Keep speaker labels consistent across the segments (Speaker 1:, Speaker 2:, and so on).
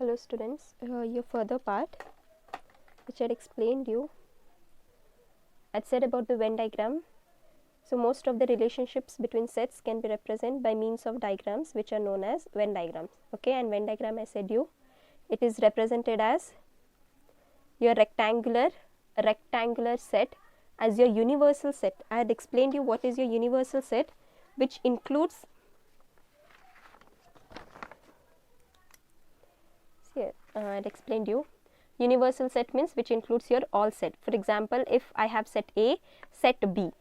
Speaker 1: Hello students, your further part which I had explained you. I had said about the Venn diagram. So most of the relationships between sets can be represented by means of diagrams which are known as Venn diagrams. Okay, and Venn diagram I said you, it is represented as your rectangular set as your universal set. I had explained you what is your universal set, which includes I had explained you. Universal set means which includes your all set. For example, if I have set A, set B.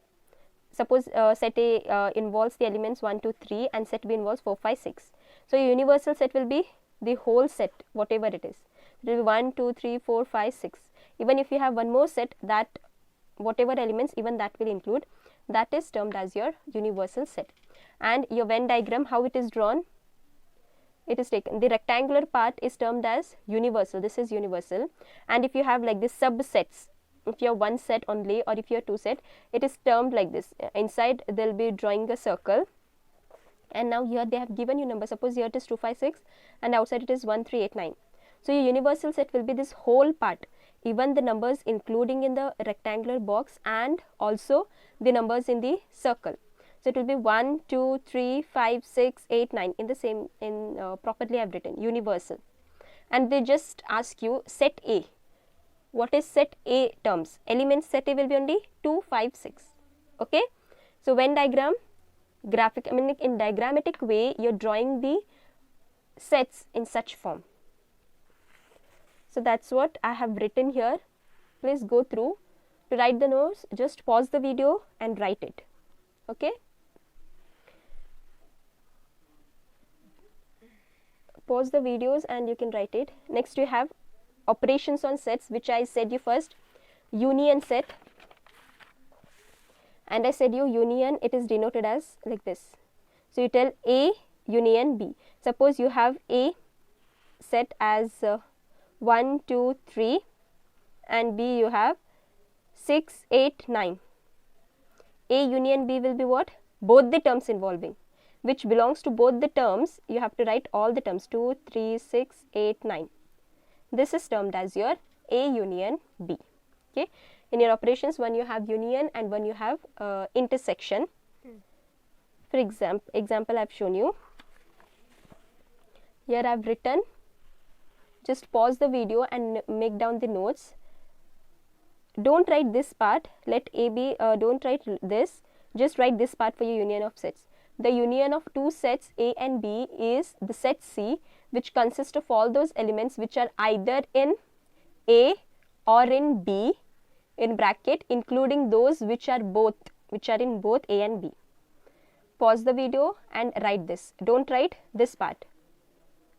Speaker 1: Suppose set A involves the elements 1, 2, 3 and set B involves 4, 5, 6. So, your universal set will be the whole set, whatever it is. It will be 1, 2, 3, 4, 5, 6. Even if you have one more set, that whatever elements, even that will include, that is termed as your universal set. And your Venn diagram, how it is drawn? It is taken, the rectangular part is termed as universal. This is universal. And if you have like this subsets, if you have one set only or if you have two set, it is termed like this. Inside they will be drawing a circle, and now here they have given you number. Suppose here it is 2, 5, 6 and outside it is 1, 3, 8, 9. So your universal set will be this whole part, even the numbers including in the rectangular box and also the numbers in the circle. So it will be 1, 2, 3, 5, 6, 8, 9 in the same, properly I have written universal. And they just ask you set A. What is set A terms? Elements set A will be only 2, 5, 6. Okay. So Venn diagram, in diagrammatic way you are drawing the sets in such form. So that's what I have written here. Please go through. To write the notes, just pause the video and write it. Okay. Pause the videos and you can write it. Next you have operations on sets, which I said you first, union set, and I said you union, it is denoted as like this. So you tell A union B. Suppose you have A set as 1, 2, 3 and B you have 6, 8, 9. A union B will be what? Both the terms involving. Which belongs to both the terms, you have to write all the terms 2, 3, 6, 8, 9. This is termed as your A union B. Okay. In your operations, one you have union and one you have intersection. For example, I have shown you. Here I have written. Just pause the video and make down the notes. Don't write this part. Let A be. Don't write this. Just write this part for your union of sets. The union of two sets A and B is the set C, which consists of all those elements which are either in A or in B, in bracket, including those which are in both A and B. Pause the video and write this. Don't write this part.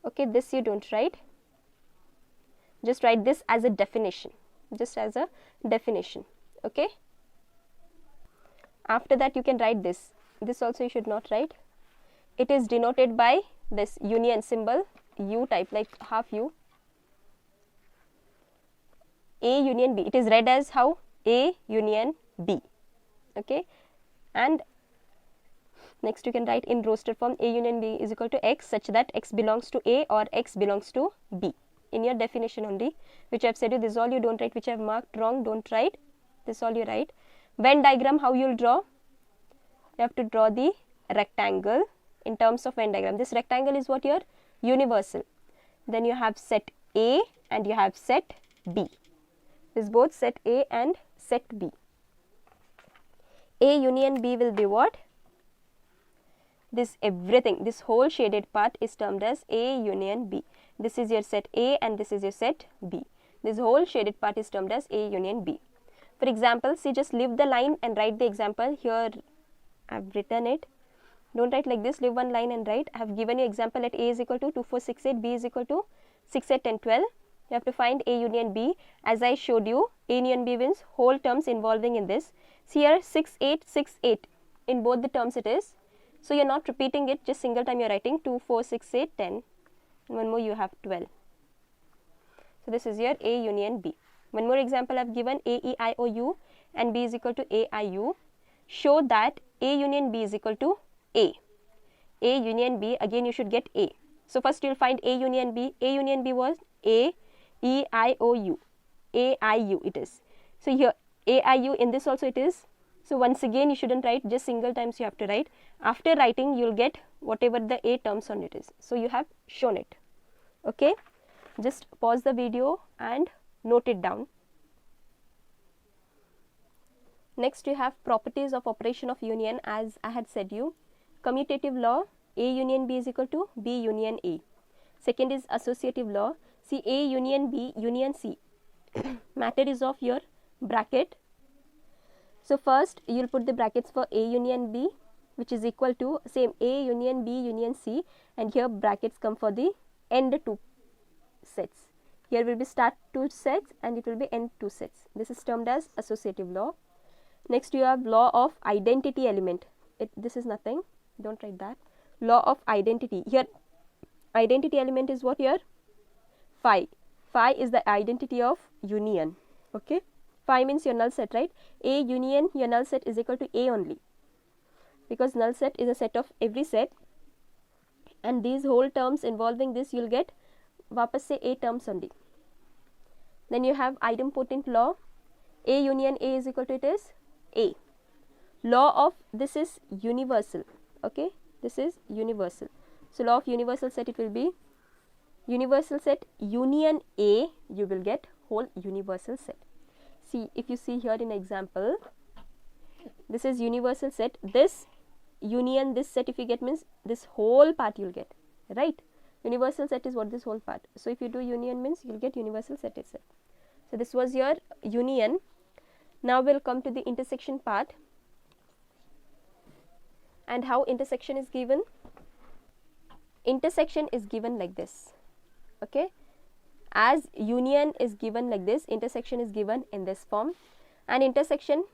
Speaker 1: Okay, this you don't write. Just write this as a definition. Just as a definition. Okay. After that you can write this. This also you should not write. It is denoted by this union symbol, U type, like half U. A union B. It is read as how? A union B. Okay. And next you can write in roster form A union B is equal to X, such that X belongs to A or X belongs to B. In your definition only, which I have said you, this is all you don't write, which I have marked wrong, don't write. This is all you write. Venn diagram, how you will draw? You have to draw the rectangle in terms of Venn diagram. This rectangle is what? Your universal. Then you have set A and you have set B. This is both set A and set B. A union B will be what? This everything, this whole shaded part is termed as A union B. This is your set A and this is your set B. This whole shaded part is termed as A union B. For example, see, just leave the line and write the example. Here I have written it. Don't write like this, leave one line and write. I have given you example at A is equal to 2, 4, 6, 8, B is equal to 6, 8, 10, 12. You have to find A union B. As I showed you, A union B means whole terms involving in this. See here 6, 8, 6, 8. In both the terms it is. So you are not repeating it, just single time you are writing 2, 4, 6, 8, 10. And one more you have 12. So this is your A union B. One more example I have given, A, E, I, O, U and B is equal to A, I, U. Show that A union B is equal to A. A union B, again you should get A. So first you'll find A union B. A union B was A, E, I, O, U. A, I, U it is. So here A, I, U, in this also it is. So once again you shouldn't write, just single times you have to write. After writing you'll get whatever the A terms on it is. So you have shown it. Okay. Just pause the video and note it down. Next you have properties of operation of union. As I had said you, commutative law, A union B is equal to B union A. Second is associative law, see A union B union C. Matter is of your bracket. So first you will put the brackets for A union B, which is equal to same A union B union C, and here brackets come for the end two sets. Here will be start two sets and it will be end two sets. This is termed as associative law. Next you have law of identity element. This is nothing, don't write that. Law of identity. Here identity element is what here? Phi. Phi is the identity of union. Okay. Phi means your null set, right? A union, your null set is equal to A only, because null set is a set of every set, and these whole terms involving this you'll get वापस से A terms only. Then you have idempotent law. A union A is equal to it is A. Law of this is universal. Okay, this is universal. So law of universal set, it will be universal set union A, you will get whole universal set. See, if you see here in example, this is universal set. This union, this set if you get means this whole part you'll get, right? Universal set is what, this whole part. So if you do union means you'll get universal set itself. So this was your union. Now we'll come to the intersection part, and how intersection is given. Intersection is given like this. Okay, as union is given like this, intersection is given in this form. And intersection,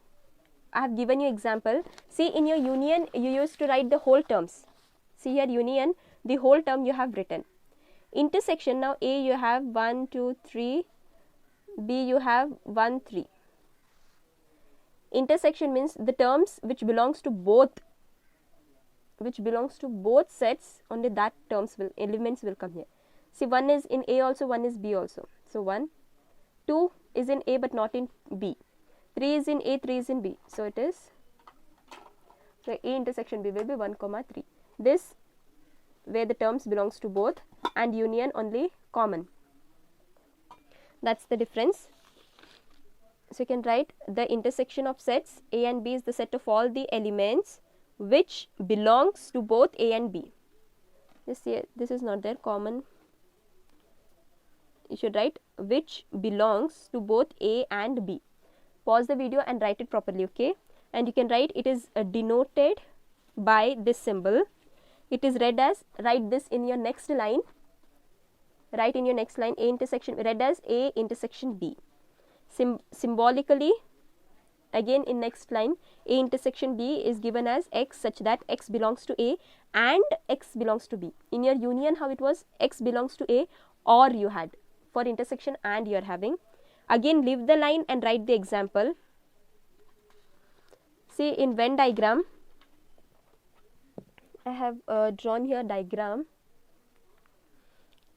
Speaker 1: I have given you example. See, in your union you used to write the whole terms. See here, union, the whole term you have written. Intersection, now A you have 1, 2, 3, B you have 1, 3. Intersection means the terms which belongs to both sets, only that terms will, elements will come here. See, 1 is in A also, 1 is B also. So 1, 2 is in A but not in B. 3 is in A, 3 is in B. So it is, so A intersection B will be 1, 3. This where the terms belongs to both, and union only common. That's the difference. So you can write the intersection of sets A and B is the set of all the elements which belongs to both A and B. This here, this is not there, common. You should write which belongs to both A and B. Pause the video and write it properly, okay? And you can write it is denoted by this symbol. It is read as, write this in your next line. Write in your next line A intersection, read as A intersection B. Symbolically, again in next line, A intersection B is given as X such that X belongs to A and X belongs to B. In your union, how it was, X belongs to A, or you had. For intersection and you are having. Again leave the line and write the example. See, in Venn diagram, I have drawn here diagram.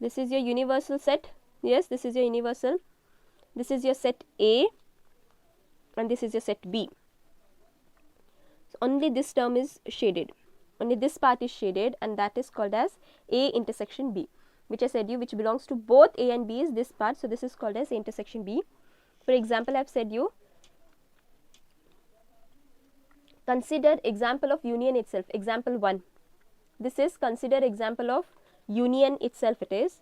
Speaker 1: This is your universal set. Yes, this is your universal. This is your set A and this is your set B. So only this term is shaded. Only this part is shaded, and that is called as A intersection B, which I said you, which belongs to both A and B is this part. So this is called as A intersection B. For example, I have said you, consider example of union itself. Example 1. This is consider example of union itself it is.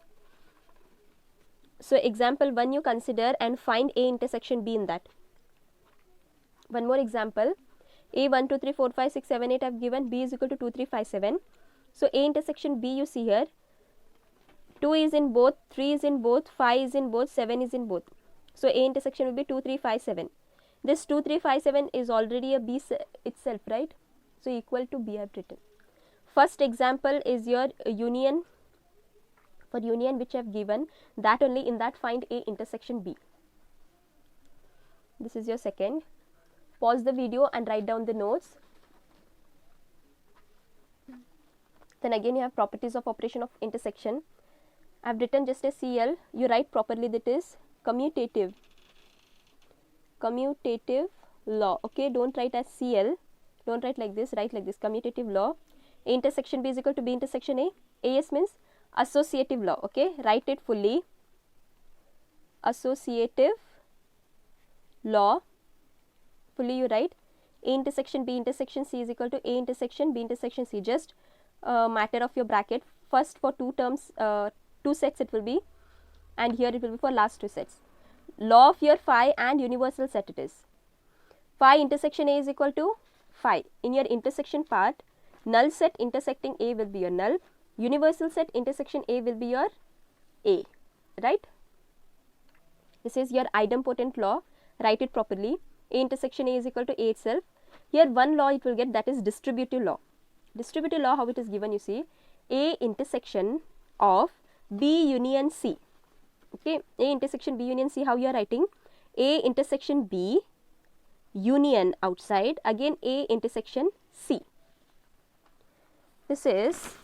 Speaker 1: So example 1 you consider and find A intersection B in that. One more example. A 1, 2, 3, 4, 5, 6, 7, 8 I have given. B is equal to 2, 3, 5, 7. So A intersection B you see here. 2 is in both, 3 is in both, 5 is in both, 7 is in both. So A intersection will be 2, 3, 5, 7. This 2, 3, 5, 7 is already a B itself, right? So equal to B I have written. First example is your union. For union which I have given, that only, in that find A intersection B. This is your second. Pause the video and write down the notes. Then again you have properties of operation of intersection. I have written just a CL, you write properly, that is commutative law. Okay, don't write as CL, don't write like this, write like this, commutative law. A intersection B is equal to B intersection A. AS means associative law. Okay, write it fully, associative law, fully you write. A intersection B intersection C is equal to A intersection B intersection C. Just matter of your bracket, first for two terms, two sets it will be, and here it will be for last two sets. Law of your phi and universal set it is. Phi intersection A is equal to phi. In your intersection part, null set intersecting A will be your null, universal set intersection A will be your A, right? This is your idempotent law, write it properly. A intersection A is equal to A itself. Here one law it will get, that is distributive law. Distributive law, how it is given, you see, A intersection of B union C. Okay, A intersection B union C, how you are writing? A intersection B union outside, again A intersection C. This is,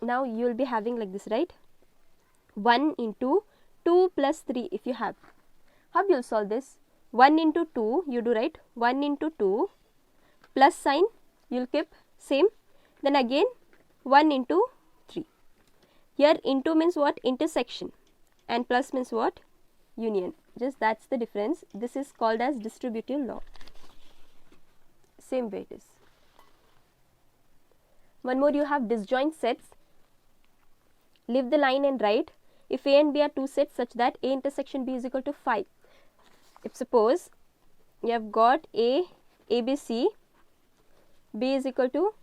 Speaker 1: now you will be having like this, right? 1 into 2 plus 3 if you have. How you will solve this? 1 into 2 you do, right? 1 into 2 plus sign you will keep same, then again 1 into 3. Here into means what? Intersection, and plus means what? Union. Just that's the difference. This is called as distributive law. Same way it is. One more, you have disjoint sets. Leave the line and write, if A and B are two sets such that A intersection B is equal to phi. If suppose you have got A, ABC, B is equal to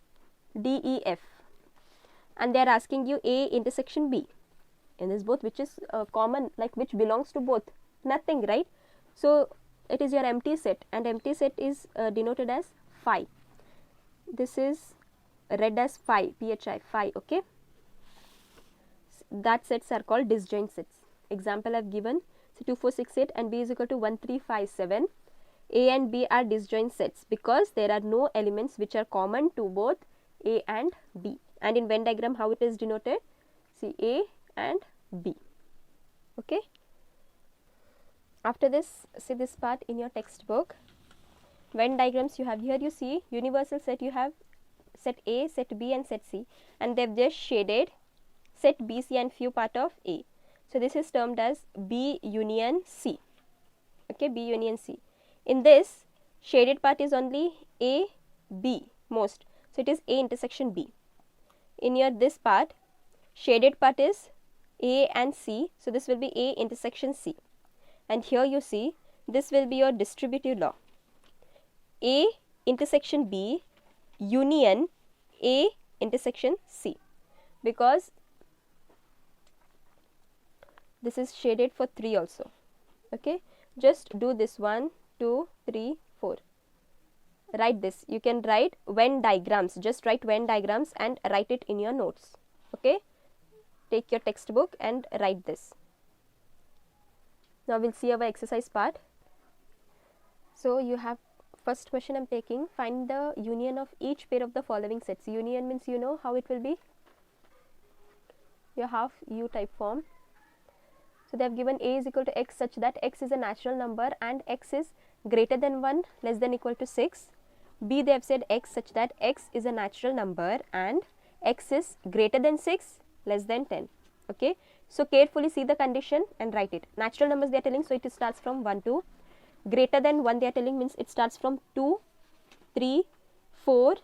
Speaker 1: DEF, and they are asking you A intersection B. In this both, which is common, like which belongs to both? Nothing, right? So it is your empty set, and empty set is denoted as phi. This is read as phi, phi, phi. Okay, that sets are called disjoint sets. Example I have given, so 2, 4, 6, 8 and B is equal to 1, 3, 5, 7. A and B are disjoint sets because there are no elements which are common to both A and B. And in Venn diagram, how it is denoted? See, A and B. Okay. After this, see this part in your textbook. Venn diagrams you have here, you see universal set, you have set A, set B and set C, and they have just shaded set B, C and few part of A. So this is termed as B union C. Okay, B union C. In this, shaded part is only A, B most. So it is A intersection B. In your this part, shaded part is A and C. So this will be A intersection C. And here you see, this will be your distributive law. A intersection B union A intersection C. Because this is shaded for 3 also. Okay, just do this 1, 2, 3, 4. Write this. You can write Venn diagrams. Just write Venn diagrams and write it in your notes. Okay, take your textbook and write this. Now we'll see our exercise part. So you have first question I'm taking, find the union of each pair of the following sets. Union means you know how it will be, your half U type form. So they have given A is equal to X such that X is a natural number and X is greater than 1, less than equal to 6. B, they have said X such that X is a natural number and X is greater than 6, less than 10. Okay, so carefully see the condition and write it. Natural numbers they are telling, so it starts from 1 to greater than 1 they are telling, means it starts from 2, 3, 4,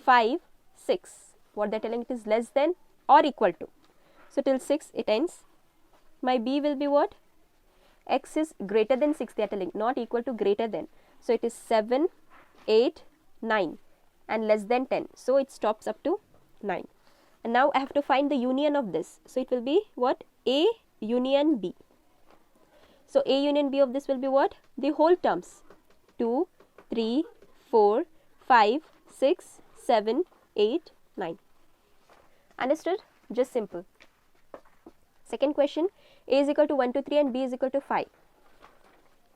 Speaker 1: 5, 6. What they are telling, it is less than or equal to. So till 6 it ends. My B will be what? X is greater than 6 they are telling, not equal to, greater than. So it is 7, 8, 9 and less than 10. So it stops up to 9. And now I have to find the union of this. So it will be what? A union B. So A union B of this will be what? The whole terms. 2, 3, 4, 5, 6, 7, 8, 9. Understood? Just simple. Second question, A is equal to 1, 2, 3 and B is equal to 5.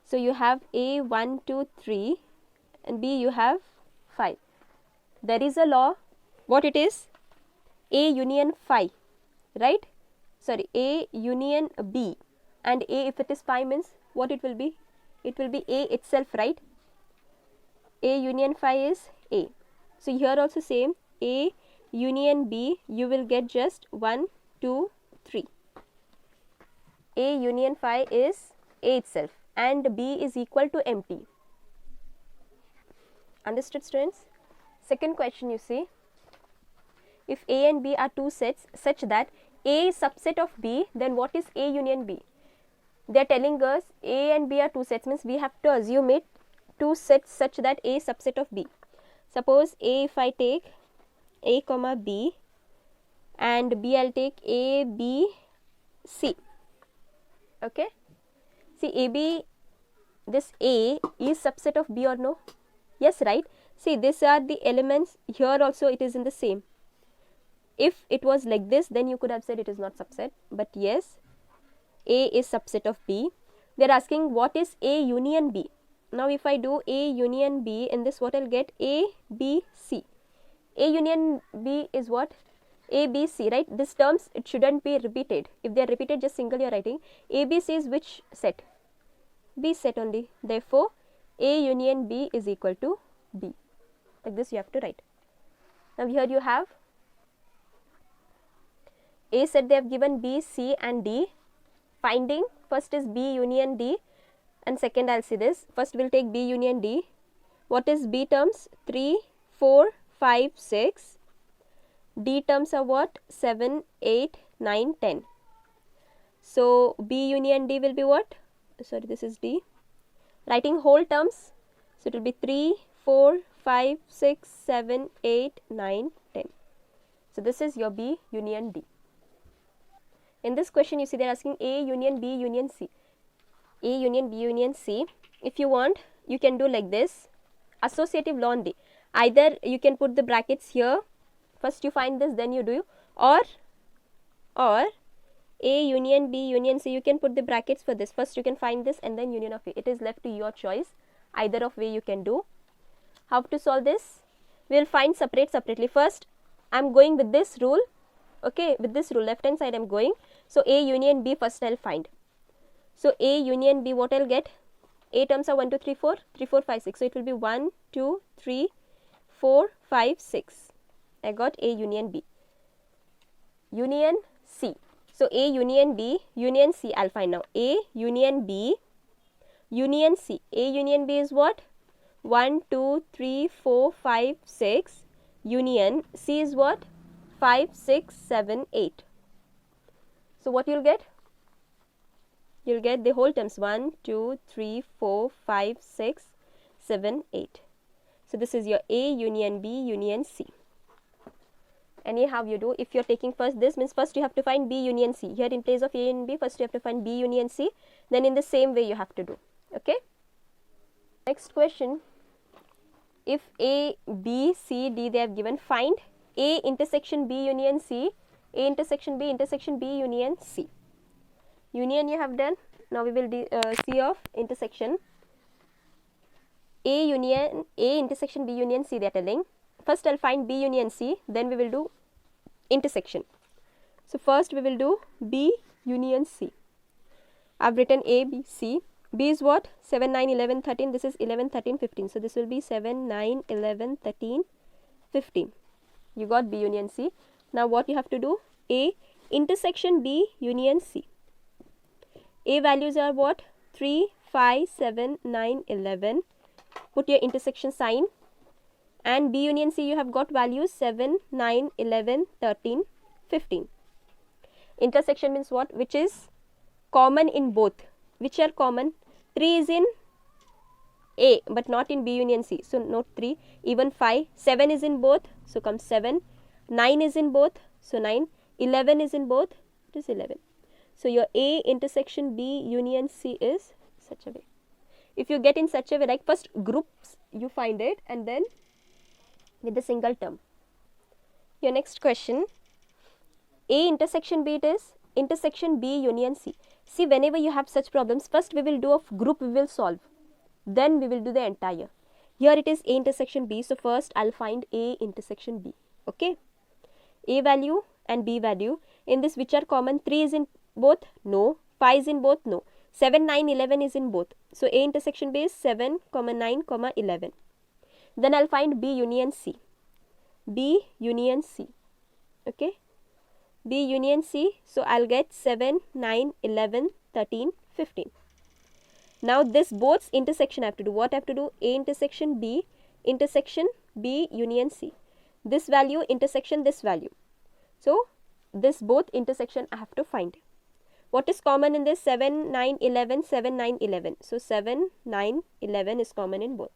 Speaker 1: So you have A 1, 2, 3 and B you have 5. There is a law. What it is? A union phi, right? Sorry, A union B, and A, if it is phi, means what it will be? It will be A itself, right? A union phi is A. So here also same, A union B, you will get just 1, 2, 3. A union phi is A itself and B is equal to empty. Understood, students? Second question, you see, if A and B are two sets such that A is subset of B, then what is A union B? They are telling us A and B are two sets, means we have to assume it two sets such that A is subset of B. Suppose A, if I take A comma B, and B I'll take A, B, C. Okay. See, AB, this A is subset of B or no? Yes, right? See, these are the elements. Here also it is in the same. If it was like this, then you could have said it is not subset. But yes, A is subset of B. They are asking what is A union B. Now if I do A union B, in this what I'll get? A, B, C. A union B is what? A, B, C, right? These terms, it shouldn't be repeated. If they are repeated, just single you are writing. A, B, C is which set? B set only. Therefore, A union B is equal to B. Like this you have to write. Now here you have A set, they have given B, C and D. Finding, first is B union D, and second I'll see this. First we'll take B union D. What is B terms? 3, 4, 5, 6. D terms are what? 7, 8, 9, 10. So B union D will be what? Sorry, this is D. Writing whole terms. So it will be 3, 4, 5, 6, 7, 8, 9, 10. So this is your B union D. In this question, you see they are asking A union B union C. A union B union C. If you want, you can do like this. Associative law on D. Either you can put the brackets here. First you find this, then you do. Or A union B union C. You can put the brackets for this. First you can find this and then union of A. It is left to your choice. Either of way you can do. How to solve this? We will find separately. First, I am going with this rule. Okay, with this rule, left hand side I am going. So A union B first I will find. So A union B, what I will get? A terms are 1, 2, 3, 4, 3, 4, 5, 6. So it will be 1, 2, 3, 4, 5, 6. I got A union B. Union C. So A union B, union C I will find now. A union B, union C. A union B is what? 1, 2, 3, 4, 5, 6. Union C is what? 5, 6, 7, 8. So what you will get? You will get the whole terms 1, 2, 3, 4, 5, 6, 7, 8. So this is your A union B union C. Anyhow you do, if you are taking first this, means first you have to find B union C. Here in place of A and B, first you have to find B union C. Then in the same way you have to do. Okay. Next question. If A, B, C, D they have given, find A intersection B union C, A intersection B union C. Union you have done. Now we will see of intersection. A union A intersection B union C they are telling. First I will find B union C, then we will do intersection. So first we will do B union C. I have written A, B, C. B is what? 7, 9, 11, 13. This is 11, 13, 15. So this will be 7, 9, 11, 13, 15. You got B union C. Now what you have to do? A intersection B union C. A values are what? 3, 5, 7, 9, 11. Put your intersection sign. And B union C you have got values 7, 9, 11, 13, 15. Intersection means what? Which is common in both. Which are common? 3 is in A but not in B union C. So note 3. Even 5. 7 is in both. So comes 7. 9 is in both. So 9. 11 is in both. It is 11. So your A intersection B union C is such a way. If you get in such a way, like first groups you find it and then with the single term. Your next question. A intersection B, it is intersection B union C. See, whenever you have such problems, first we will do of group, we will solve. Then we will do the entire. Here it is A intersection B. So first I'll find A intersection B. Okay. A value and B value. In this, which are common? 3 is in both? No. 5 is in both? No. 7, 9, 11 is in both. So A intersection B is 7, 9, 11. Then I'll find B union C. B union C. Okay. B union C. So I'll get 7, 9, 11, 13, 15. Now this both intersection I have to do. What I have to do? A intersection B union C. This value intersection this value. So this both intersection I have to find. What is common in this? 7, 9, 11, 7, 9, 11. So 7, 9, 11 is common in both.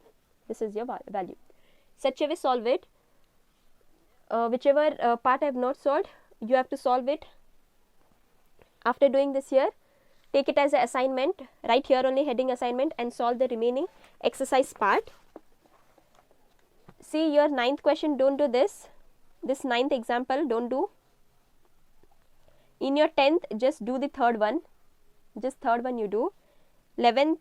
Speaker 1: This is your value. Such a way solve it. Whichever part I have not solved, you have to solve it. After doing this here, take it as an assignment. Write here only heading assignment and solve the remaining exercise part. See your 9th question, don't do this. This 9th example, don't do. In your 10th, just do the third one. Just third one you do. 11th,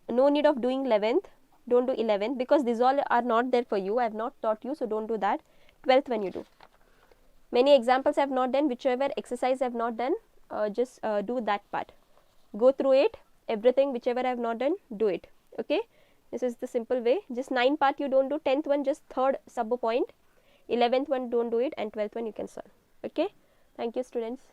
Speaker 1: no need of doing 11th. Don't do 11th because these all are not there for you. I have not taught you, so don't do that. 12th one you do. Many examples I have not done. Whichever exercise I have not done, just do that part. Go through it. Everything, whichever I have not done, do it. Okay. This is the simple way. Just 9 part you don't do. 10th one, just third sub point. 11th one don't do it, and 12th one you can solve. Okay. Thank you, students.